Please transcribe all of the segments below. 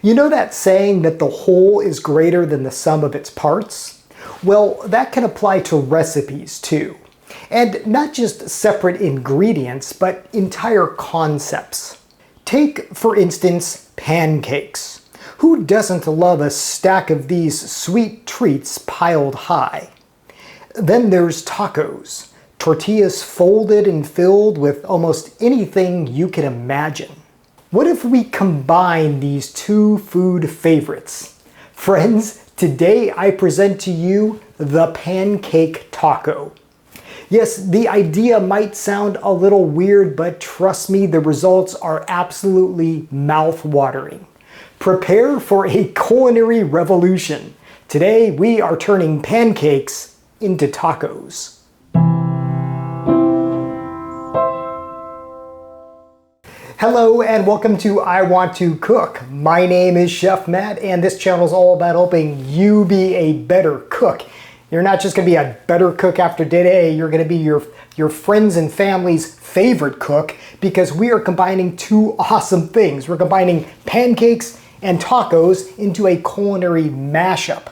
You know that saying that the whole is greater than the sum of its parts? Well, that can apply to recipes too. And not just separate ingredients, but entire concepts. Take, for instance, pancakes. Who doesn't love a stack of these sweet treats piled high? Then there's tacos. Tortillas folded and filled with almost anything you can imagine. What if we combine these two food favorites? Friends, today I present to you the pancake taco. Yes, the idea might sound a little weird, but trust me, the results are absolutely mouth-watering. Prepare for a culinary revolution. Today we are turning pancakes into tacos. Hello and welcome to I Want to Cook. My name is Chef Matt and this channel is all about helping you be a better cook. You're not just going to be a better cook after today, you're going to be your friends and family's favorite cook because we are combining two awesome things. We're combining pancakes and tacos into a culinary mashup.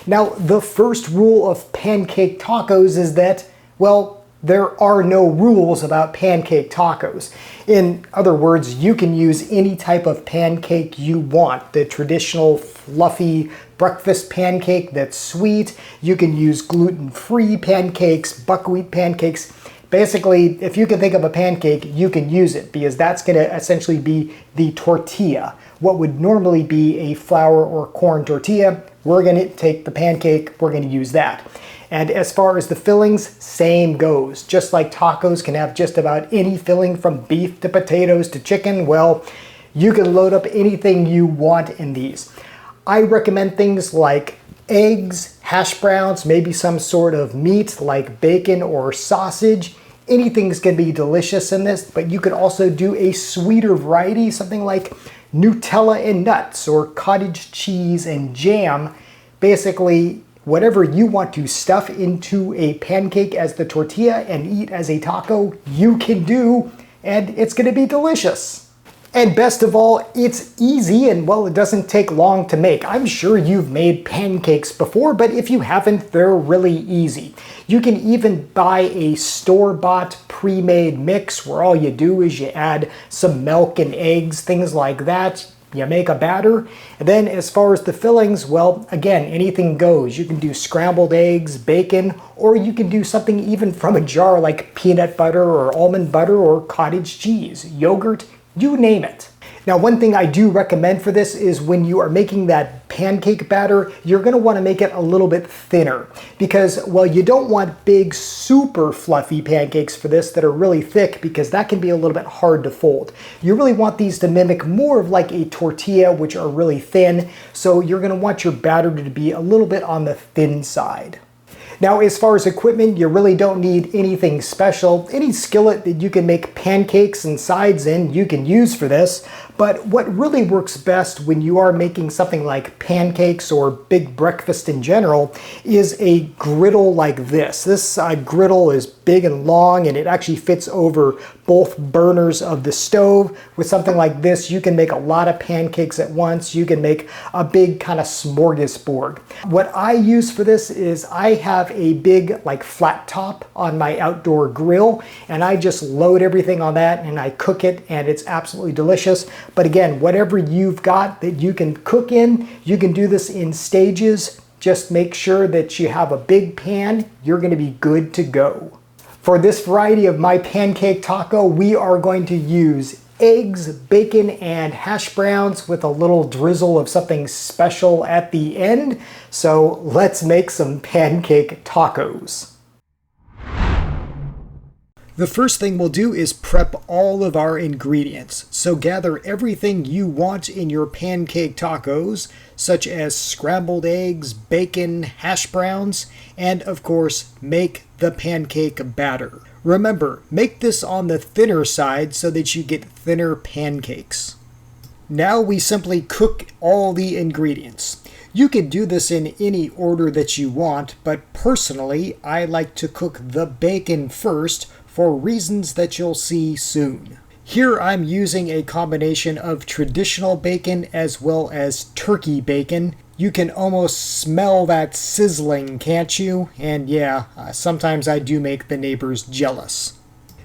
Now, the first rule of pancake tacos is that, well, there are no rules about pancake tacos. In other words, you can use any type of pancake you want. The traditional fluffy breakfast pancake that's sweet. You can use gluten-free pancakes, buckwheat pancakes. Basically, if you can think of a pancake, you can use it because that's going to essentially be the tortilla. What would normally be a flour or corn tortilla, we're going to take the pancake, we're going to use that. And as far as the fillings, same goes. Just like tacos can have just about any filling from beef to potatoes to chicken, well, you can load up anything you want in these. I recommend things like eggs, hash browns, maybe some sort of meat like bacon or sausage. Anything's going to be delicious in this, but you could also do a sweeter variety, something like Nutella and nuts or cottage cheese and jam. Basically, whatever you want to stuff into a pancake as the tortilla and eat as a taco, you can do, and it's going to be delicious. And best of all, it's easy and, well, it doesn't take long to make. I'm sure you've made pancakes before, but if you haven't, they're really easy. You can even buy a store-bought pre-made mix where all you do is you add some milk and eggs, things like that. You make a batter, and then as far as the fillings, well, again, anything goes. You can do scrambled eggs, bacon, or you can do something even from a jar like peanut butter or almond butter or cottage cheese, yogurt, you name it. Now, one thing I do recommend for this is when you are making that pancake batter, you're going to want to make it a little bit thinner because, well, you don't want big, super fluffy pancakes for this that are really thick because that can be a little bit hard to fold. You really want these to mimic more of like a tortilla, which are really thin. So you're going to want your batter to be a little bit on the thin side. Now, as far as equipment, you really don't need anything special. Any skillet that you can make pancakes and sides in, you can use for this. But what really works best when you are making something like pancakes or big breakfast in general is a griddle like this. This griddle is big and long and it actually fits over both burners of the stove. With something like this, you can make a lot of pancakes at once. You can make a big kind of smorgasbord. What I use for this is I have a big like flat top on my outdoor grill and I just load everything on that and I cook it and it's absolutely delicious. But again, whatever you've got that you can cook in, you can do this in stages. Just make sure that you have a big pan. You're going to be good to go. For this variety of my pancake taco, we are going to use eggs, bacon, and hash browns with a little drizzle of something special at the end. So let's make some pancake tacos. The first thing we'll do is prep all of our ingredients. So gather everything you want in your pancake tacos, such as scrambled eggs, bacon, hash browns, and of course, make the pancake batter. Remember, make this on the thinner side so that you get thinner pancakes. Now we simply cook all the ingredients. You can do this in any order that you want, but personally, I like to cook the bacon first for reasons that you'll see soon. Here I'm using a combination of traditional bacon as well as turkey bacon. You can almost smell that sizzling, can't you? And yeah, sometimes I do make the neighbors jealous.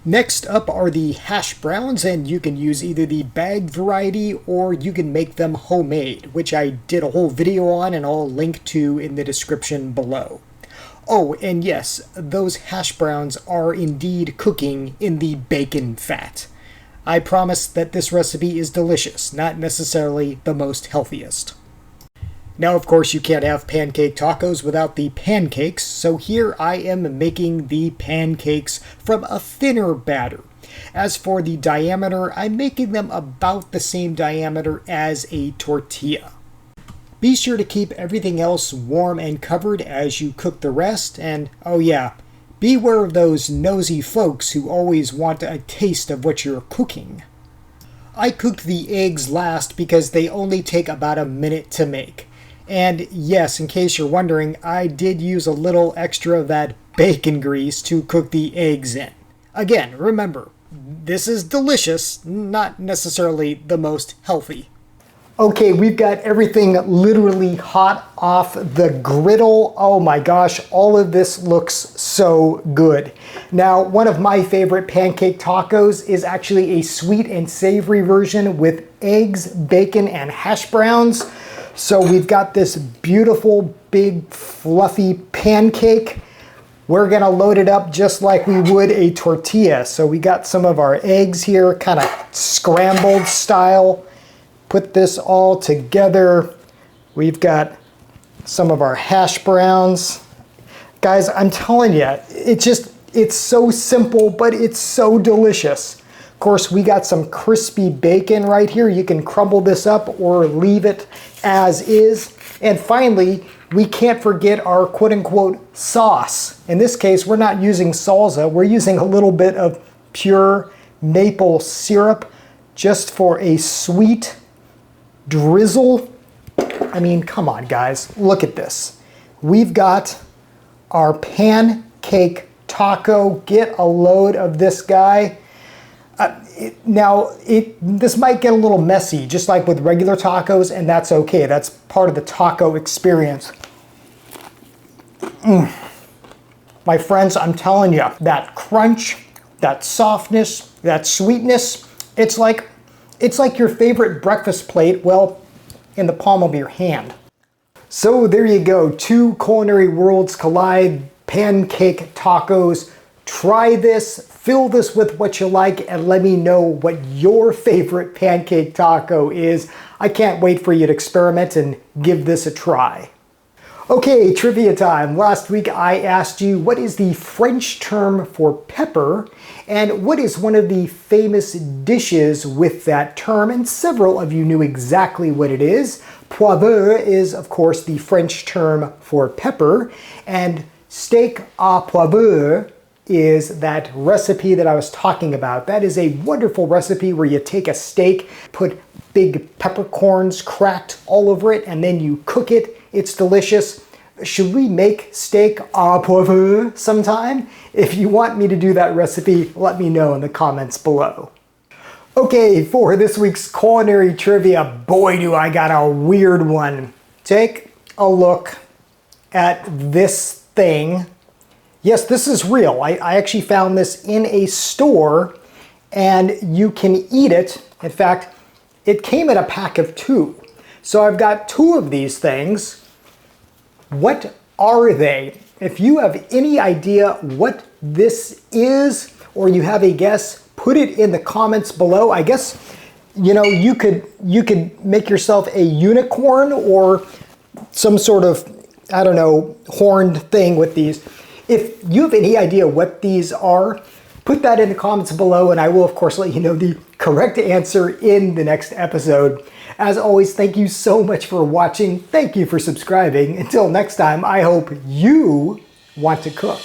Next up are the hash browns, and you can use either the bagged variety or you can make them homemade, which I did a whole video on and I'll link to in the description below. Oh, and yes, those hash browns are indeed cooking in the bacon fat. I promise that this recipe is delicious, not necessarily the most healthiest. Now, of course, you can't have pancake tacos without the pancakes, so here I am making the pancakes from a thinner batter. As for the diameter, I'm making them about the same diameter as a tortilla. Be sure to keep everything else warm and covered as you cook the rest, and oh yeah, beware of those nosy folks who always want a taste of what you're cooking. I cooked the eggs last because they only take about a minute to make. And yes, in case you're wondering, I did use a little extra of that bacon grease to cook the eggs in. Again, remember, this is delicious, not necessarily the most healthy. Okay, we've got everything literally hot off the griddle. Oh my gosh, all of this looks so good. Now, one of my favorite pancake tacos is actually a sweet and savory version with eggs, bacon, and hash browns. So we've got this beautiful, big, fluffy pancake. We're gonna load it up just like we would a tortilla. So we got some of our eggs here, kind of scrambled style. Put this all together. We've got some of our hash browns. Guys, I'm telling you, it's so simple, but it's so delicious. Of course, we got some crispy bacon right here. You can crumble this up or leave it as is. And finally, we can't forget our quote-unquote sauce. In this case, we're not using salsa. We're using a little bit of pure maple syrup just for a sweet drizzle. I mean, come on, guys. Look at this. We've got our pancake taco. Get a load of this guy. This might get a little messy, just like with regular tacos, and that's okay. That's part of the taco experience. My friends, I'm telling you, that crunch, that softness, that sweetness, it's like your favorite breakfast plate, well, in the palm of your hand. So there you go, two culinary worlds collide, pancake tacos. Try this, fill this with what you like, and let me know what your favorite pancake taco is. I can't wait for you to experiment and give this a try. Okay, trivia time. Last week I asked you what is the French term for pepper and what is one of the famous dishes with that term, and several of you knew exactly what it is. Poivre is, of course, the French term for pepper, and steak à poivre is that recipe that I was talking about. That is a wonderful recipe where you take a steak, put big peppercorns cracked all over it, and then you cook it. It's delicious. Should we make steak à poivre sometime? If you want me to do that recipe, let me know in the comments below. Okay, for this week's culinary trivia, boy do I got a weird one. Take a look at this thing. Yes, this is real. I actually found this in a store and you can eat it. In fact, it came in a pack of 2. So I've got 2 of these things. What are they? If you have any idea what this is or you have a guess, put it in the comments below. I guess, you know, you could make yourself a unicorn or some sort of, I don't know, horned thing with these. If you have any idea what these are, put that in the comments below and I will of course let you know the correct answer in the next episode. As always, thank you so much for watching. Thank you for subscribing. Until next time, I hope you want to cook.